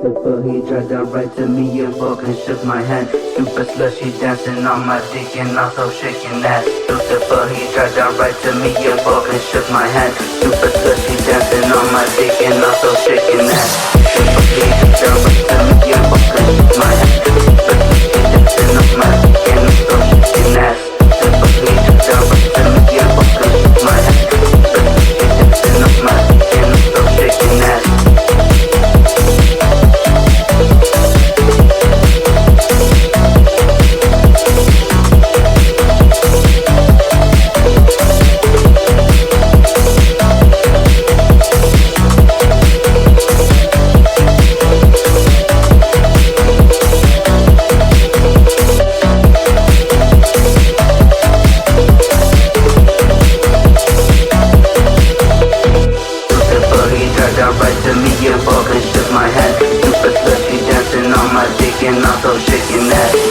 Lucifer, he tried out right to me and Phonk and shook my hand. Super slushy dancing on my dick and also shaking that. Lucifer, he tried out right to me and Phonk and shook my hand. Super slushy dancing on my dick and also shaking that. Lucifer, he tried out right to me and Phonk and shook my hand. Super slushy dancing on my dick and also shaking that. Lucifer, he tried out right to me and Phonk and shook my hand. Super slushy dancing on my dick and also shaking that. Right to me and Phonk and shook my hand. Super slushy dancing on my dick and also shaking that.